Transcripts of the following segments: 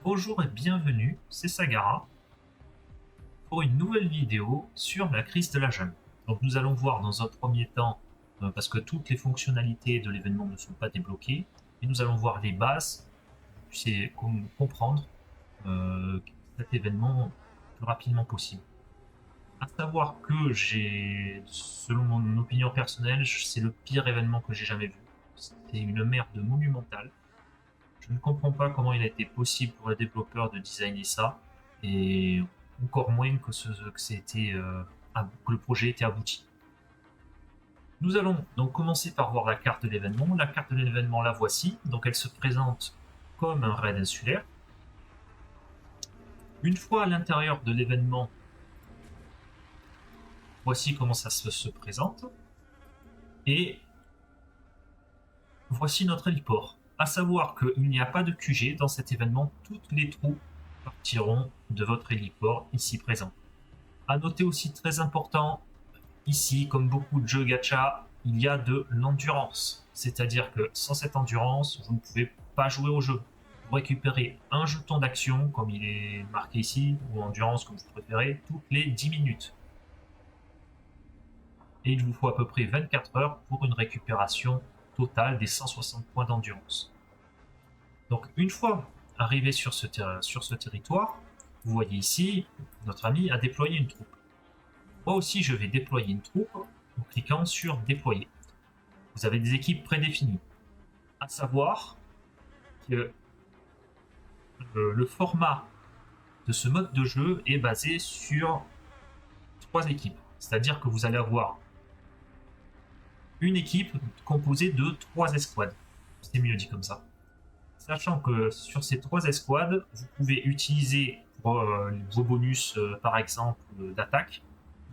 Bonjour et bienvenue, c'est Sagara pour une nouvelle vidéo sur la crise de la jungle. Donc nous allons voir dans un premier temps, parce que toutes les fonctionnalités de l'événement ne sont pas débloquées, et nous allons voir les bases, c'est comprendre cet événement le plus rapidement possible. À savoir que selon mon opinion personnelle, c'est le pire événement que j'ai jamais vu. C'est une merde monumentale. Je ne comprends pas comment il a été possible pour les développeurs de designer ça, et encore moins que le projet était abouti. Nous allons donc commencer par voir la carte de l'événement. La carte de l'événement, la voici. Donc elle se présente comme un raid insulaire. Une fois à l'intérieur de l'événement, voici comment ça se présente. Et voici notre héliport. À savoir qu'il n'y a pas de QG dans cet événement, toutes les troupes partiront de votre héliport ici présent. À noter aussi, très important, ici, comme beaucoup de jeux gacha, il y a de l'endurance. C'est-à-dire que sans cette endurance, vous ne pouvez pas jouer au jeu. Vous récupérez un jeton d'action, comme il est marqué ici, ou endurance, comme vous préférez, toutes les 10 minutes. Et il vous faut à peu près 24 heures pour une récupération totale des 160 points d'endurance. Donc une fois arrivé sur ce territoire, vous voyez ici, notre ami a déployé une troupe. Moi aussi, je vais déployer une troupe en cliquant sur déployer. Vous avez des équipes prédéfinies. À savoir que le format de ce mode de jeu est basé sur 3 équipes. C'est-à-dire que vous allez avoir une équipe composée de 3 escouades. C'est mieux dit comme ça. Sachant que sur ces 3 escouades, vous pouvez utiliser vos bonus, par exemple, d'attaque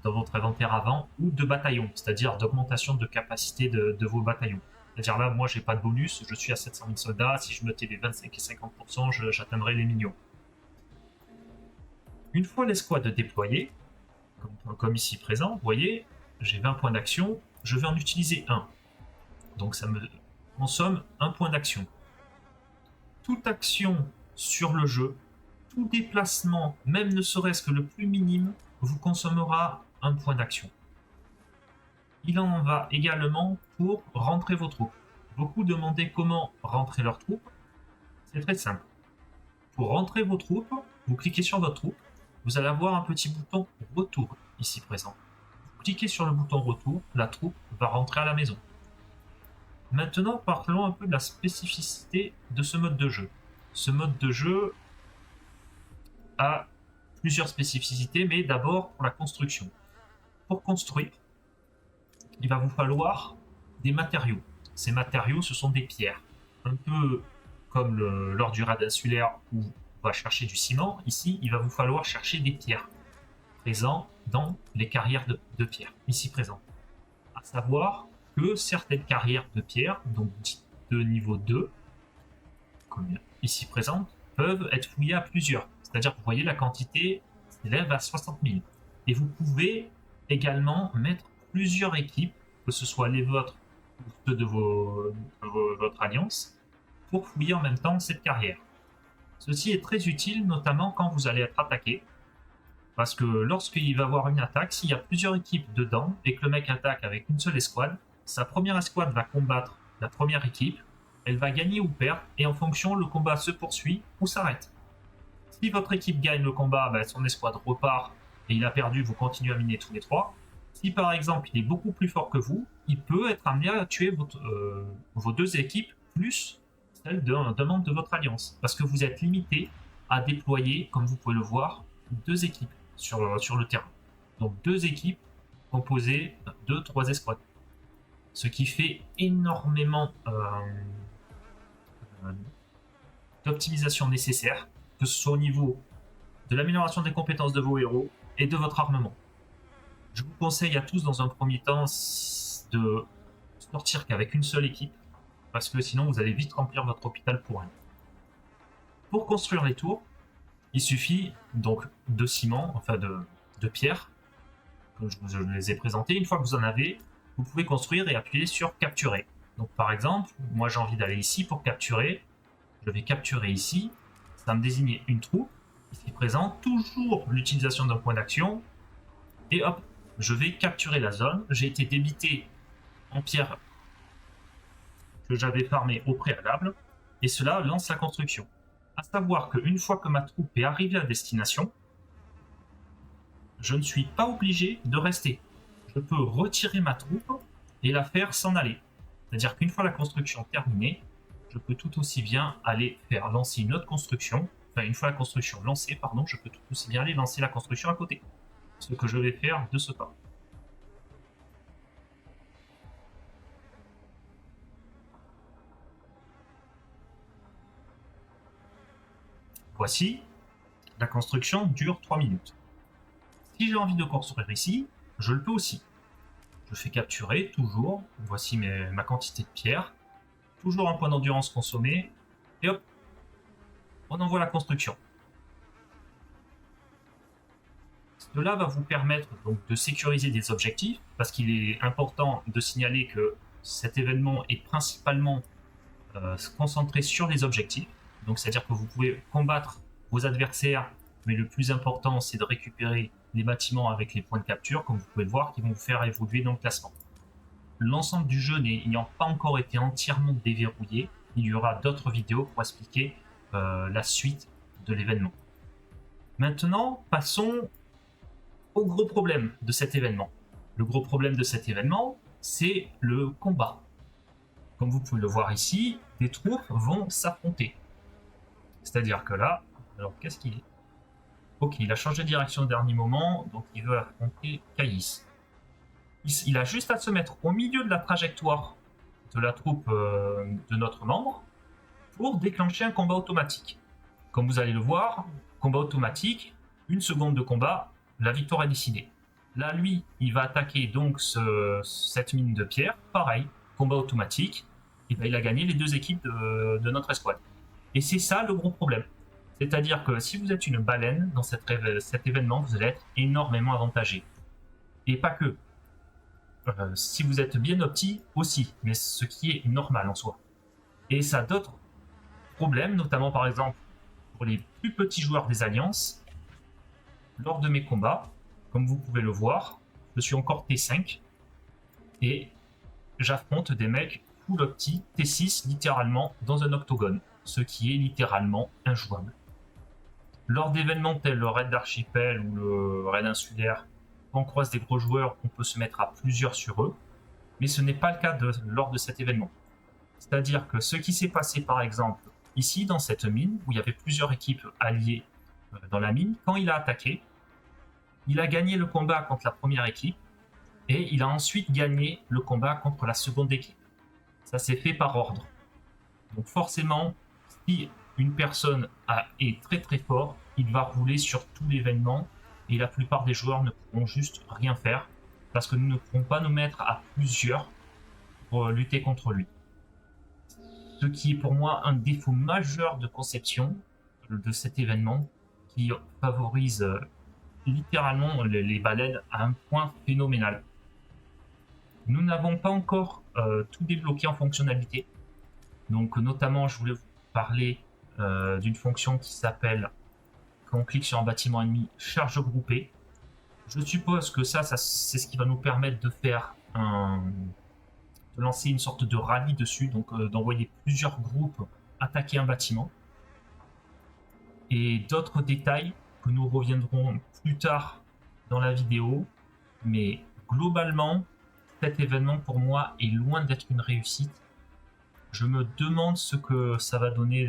dans votre inventaire avant, ou de bataillon, c'est-à-dire d'augmentation de capacité de vos bataillons. C'est-à-dire là, moi, j'ai pas de bonus, je suis à 700 000 soldats, si je mettais les 25 et 50%, j'atteindrai les millions. Une fois l'escouade déployée, comme ici présent, vous voyez, j'ai 20 points d'action, je vais en utiliser 1. Donc ça me consomme 1 point d'action. Toute action sur le jeu, tout déplacement, même ne serait-ce que le plus minime, vous consommera 1 point d'action. Il en va également pour rentrer vos troupes. Beaucoup demandaient comment rentrer leurs troupes. C'est très simple. Pour rentrer vos troupes, vous cliquez sur votre troupe, vous allez avoir un petit bouton retour ici présent. Vous cliquez sur le bouton retour, la troupe va rentrer à la maison. Maintenant, parlons un peu de la spécificité de ce mode de jeu. Ce mode de jeu a plusieurs spécificités, mais d'abord pour la construction. Pour construire, il va vous falloir des matériaux. Ces matériaux, ce sont des pierres. Un peu comme lors du raid insulaire où on va chercher du ciment, ici, il va vous falloir chercher des pierres présentes dans les carrières de pierres, ici présentes. À savoir que certaines carrières de pierre, donc de niveau 2, comme ici présentes, peuvent être fouillées à plusieurs. C'est-à-dire que vous voyez la quantité s'élève à 60 000. Et vous pouvez également mettre plusieurs équipes, que ce soit les vôtres ou ceux de votre alliance, pour fouiller en même temps cette carrière. Ceci est très utile, notamment quand vous allez être attaqué, parce que lorsqu'il va y avoir une attaque, s'il y a plusieurs équipes dedans et que le mec attaque avec une seule escouade, sa première escouade va combattre la première équipe, elle va gagner ou perdre, et en fonction, le combat se poursuit ou s'arrête. Si votre équipe gagne le combat, son escouade repart et il a perdu, vous continuez à miner tous les 3. Si par exemple il est beaucoup plus fort que vous, il peut être amené à tuer vos 2 équipes plus celle d'un membre de votre alliance. Parce que vous êtes limité à déployer, comme vous pouvez le voir, 2 équipes sur le terrain. Donc 2 équipes composées de 3 escouades. Ce qui fait énormément d'optimisation nécessaire, que ce soit au niveau de l'amélioration des compétences de vos héros et de votre armement. Je vous conseille à tous dans un premier temps de sortir qu'avec une seule équipe, parce que sinon vous allez vite remplir votre hôpital pour rien. Pour construire les tours, il suffit donc de ciment, enfin de pierre, comme je les ai présentés. Une fois que vous en avez, vous pouvez construire et appuyer sur capturer. Donc par exemple, moi j'ai envie d'aller ici pour capturer, je vais capturer ici. ça me désignait une troupe, ici présent, toujours l'utilisation d'un point d'action, et hop, je vais capturer la zone. J'ai été débité en pierre que j'avais farmé au préalable, et cela lance la construction. À savoir qu'une fois que ma troupe est arrivée à destination, je ne suis pas obligé de rester. Je peux retirer ma troupe et la faire s'en aller. C'est-à-dire qu'une fois la construction terminée, je peux tout aussi bien aller faire lancer une autre construction. Enfin, une fois la construction lancée, pardon, je peux tout aussi bien aller lancer la construction à côté. Ce que je vais faire de ce pas. Voici, la construction dure 3 minutes. Si j'ai envie de construire ici, je le peux aussi. Je fais capturer, toujours. Voici ma quantité de pierres. Toujours un point d'endurance consommé. Et hop, on envoie la construction. Cela va vous permettre donc de sécuriser des objectifs, parce qu'il est important de signaler que cet événement est principalement concentré sur les objectifs. Donc c'est-à-dire que vous pouvez combattre vos adversaires, mais le plus important c'est de récupérer les bâtiments avec les points de capture, comme vous pouvez le voir, qui vont vous faire évoluer dans le classement. L'ensemble du jeu n'ayant pas encore été entièrement déverrouillé, il y aura d'autres vidéos pour expliquer la suite de l'événement. Maintenant, passons au gros problème de cet événement. Le gros problème de cet événement, c'est le combat. Comme vous pouvez le voir ici, des troupes vont s'affronter. C'est-à-dire que là, alors qu'est-ce qu'il est? Ok, il a changé de direction au dernier moment, donc il veut affronter Caïs. Il a juste à se mettre au milieu de la trajectoire de la troupe de notre membre pour déclencher un combat automatique. Comme vous allez le voir, combat automatique, 1 seconde de combat, la victoire est décidée. Là, lui, il va attaquer donc cette mine de pierre, pareil, combat automatique, et ben, il a gagné les 2 équipes de notre escouade. Et c'est ça le gros problème. C'est-à-dire que si vous êtes une baleine dans cet événement, vous allez être énormément avantagé. Et pas que. Si vous êtes bien opti aussi, mais ce qui est normal en soi. Et ça a d'autres problèmes, notamment par exemple pour les plus petits joueurs des alliances. Lors de mes combats, comme vous pouvez le voir, je suis encore T5 et j'affronte des mecs full opti T6 littéralement dans un octogone, ce qui est littéralement injouable. Lors d'événements tels le raid d'archipel ou le raid insulaire, quand on croise des gros joueurs, on peut se mettre à plusieurs sur eux, mais ce n'est pas le cas lors de cet événement. C'est-à-dire que ce qui s'est passé par exemple ici dans cette mine, où il y avait plusieurs équipes alliées dans la mine, quand il a attaqué, il a gagné le combat contre la première équipe, et il a ensuite gagné le combat contre la seconde équipe. Ça s'est fait par ordre. Donc forcément, si une personne est très très fort, il va rouler sur tout l'événement et la plupart des joueurs ne pourront juste rien faire parce que nous ne pourrons pas nous mettre à plusieurs pour lutter contre lui. Ce qui est pour moi un défaut majeur de conception de cet événement qui favorise littéralement les baleines à un point phénoménal. Nous n'avons pas encore tout débloqué en fonctionnalité. Donc notamment, je voulais vous parler d'une fonction qui s'appelle, quand on clique sur un bâtiment ennemi, charge groupée. Je suppose que ça c'est ce qui va nous permettre de faire de lancer une sorte de rallye dessus, donc d'envoyer plusieurs groupes attaquer un bâtiment. Et d'autres détails que nous reviendrons plus tard dans la vidéo, mais globalement, cet événement pour moi est loin d'être une réussite. Je me demande ce que ça va donner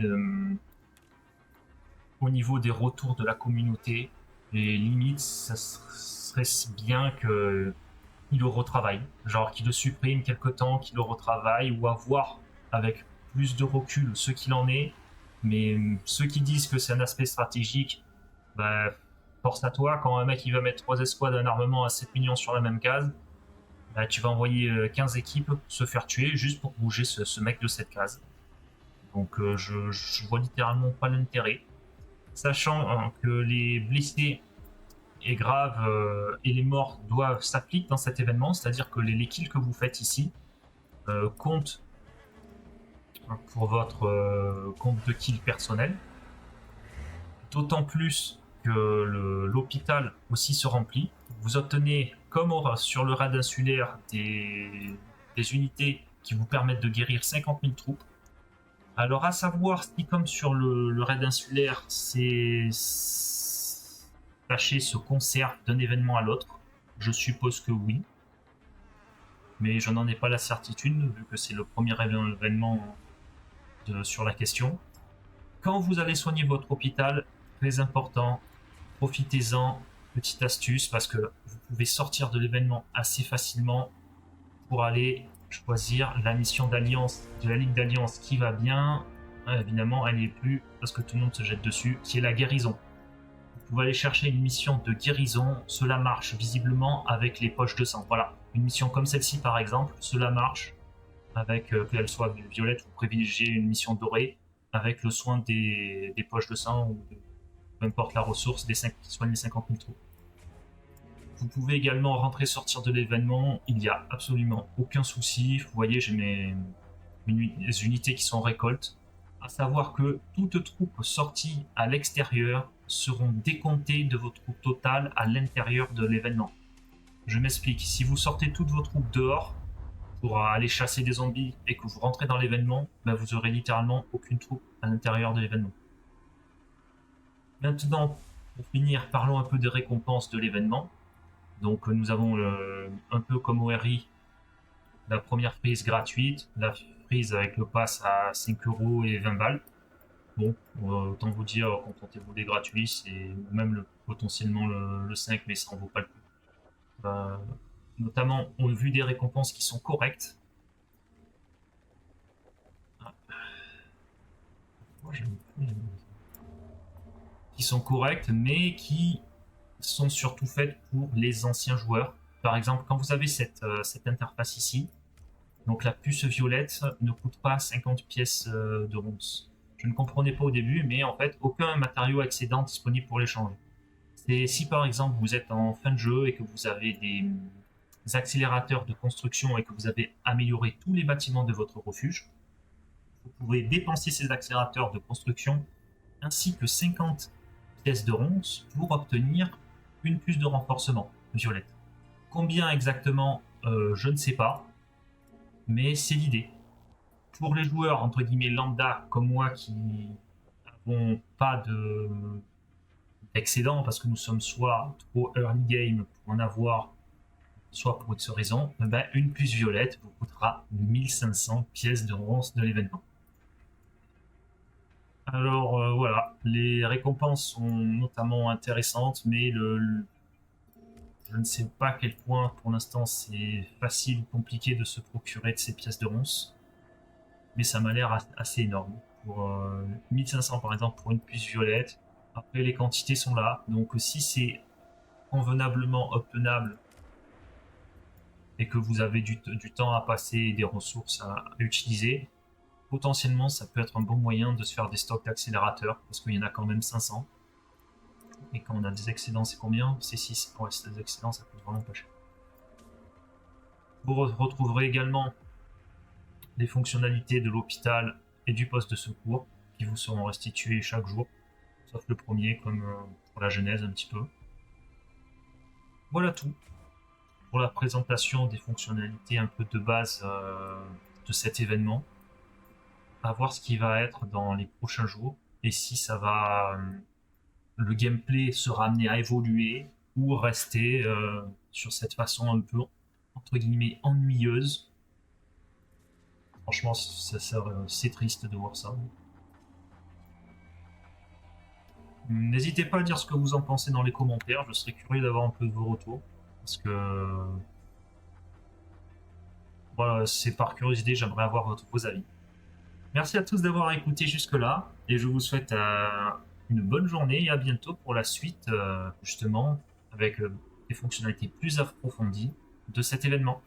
au niveau des retours de la communauté. Et limite, ça serait bien qu'il le retravaille. Genre qu'il le supprime quelque temps, qu'il le retravaille, ou à voir avec plus de recul ce qu'il en est. Mais ceux qui disent que c'est un aspect stratégique, bah, force à toi, quand un mec il va mettre 3 escouades d'un armement à 7 millions sur la même case, bah, tu vas envoyer 15 équipes se faire tuer juste pour bouger ce mec de cette case. Donc je vois littéralement pas l'intérêt. Sachant que les blessés et graves et les morts doivent s'appliquer dans cet événement, c'est-à-dire que les kills que vous faites ici comptent pour votre compte de kill personnel. D'autant plus que l'hôpital aussi se remplit. Vous obtenez, comme sur le raid insulaire, des unités qui vous permettent de guérir 50 000 troupes. Alors, à savoir si, comme sur le raid insulaire, ces sachets se conservent d'un événement à l'autre, je suppose que oui. Mais je n'en ai pas la certitude, vu que c'est le premier événement sur la question. Quand vous allez soigner votre hôpital, très important, profitez-en, petite astuce, parce que vous pouvez sortir de l'événement assez facilement pour aller choisir la mission d'alliance de la Ligue d'Alliance qui va bien. Évidemment, elle n'y est plus parce que tout le monde se jette dessus, qui est la guérison. Vous pouvez aller chercher une mission de guérison, cela marche visiblement avec les poches de sang. Voilà, une mission comme celle-ci par exemple, cela marche avec qu'elle soit violette, vous privilégiez une mission dorée avec le soin des poches de sang ou peu importe la ressource qui soigne les 50 000 troupes. Vous pouvez également rentrer-sortir de l'événement, il n'y a absolument aucun souci. Vous voyez, j'ai mes unités qui sont en récolte. À savoir que toutes troupes sorties à l'extérieur seront décomptées de vos troupes totales à l'intérieur de l'événement. Je m'explique, si vous sortez toutes vos troupes dehors pour aller chasser des zombies et que vous rentrez dans l'événement, vous aurez littéralement aucune troupe à l'intérieur de l'événement. Maintenant, pour finir, parlons un peu des récompenses de l'événement. Donc nous avons un peu comme ORI la première prise gratuite, la prise avec le pass à 5€ et 20 balles. Bon, autant vous dire, contentez-vous des gratuits, c'est même potentiellement le 5, mais ça en vaut pas le coup. Notamment, on a vu des récompenses qui sont correctes. Qui sont correctes, mais qui sont surtout faites pour les anciens joueurs. Par exemple, quand vous avez cette interface ici, donc la puce violette ne coûte pas 50 pièces de ronces. Je ne comprenais pas au début, mais en fait, aucun matériau excédent disponible pour l'échanger. C'est si par exemple vous êtes en fin de jeu et que vous avez des accélérateurs de construction et que vous avez amélioré tous les bâtiments de votre refuge, vous pouvez dépenser ces accélérateurs de construction ainsi que 50 pièces de ronces pour obtenir une puce de renforcement violette. Combien exactement, je ne sais pas, mais c'est l'idée. Pour les joueurs entre guillemets lambda comme moi qui n'avons pas d'excédent parce que nous sommes soit trop early game pour en avoir, soit pour X raison, une puce violette vous coûtera 1500 pièces de ronces de l'événement. Alors voilà, les récompenses sont notamment intéressantes, mais je ne sais pas à quel point pour l'instant c'est facile ou compliqué de se procurer de ces pièces de ronces, mais ça m'a l'air assez énorme. Pour 1500 par exemple pour une puce violette, après les quantités sont là, donc si c'est convenablement obtenable et que vous avez du temps à passer et des ressources à utiliser, potentiellement ça peut être un bon moyen de se faire des stocks d'accélérateurs, parce qu'il y en a quand même 500. Et quand on a des excédents, c'est combien? C'est 6. Ouais, c'est des excédents, ça coûte vraiment pas cher. Vous retrouverez également les fonctionnalités de l'hôpital et du poste de secours qui vous seront restituées chaque jour, sauf le premier, comme pour la genèse un petit peu. Voilà tout pour la présentation des fonctionnalités un peu de base de cet événement. À voir ce qui va être dans les prochains jours et si ça va... le gameplay sera amené à évoluer ou rester sur cette façon un peu entre guillemets ennuyeuse. Franchement, c'est triste de voir ça. N'hésitez pas à dire ce que vous en pensez dans les commentaires, je serais curieux d'avoir un peu de vos retours. Parce que voilà, c'est par curiosité, j'aimerais avoir vos avis. Merci à tous d'avoir écouté jusque-là, et je vous souhaite une bonne journée et à bientôt pour la suite, justement, avec des fonctionnalités plus approfondies de cet événement.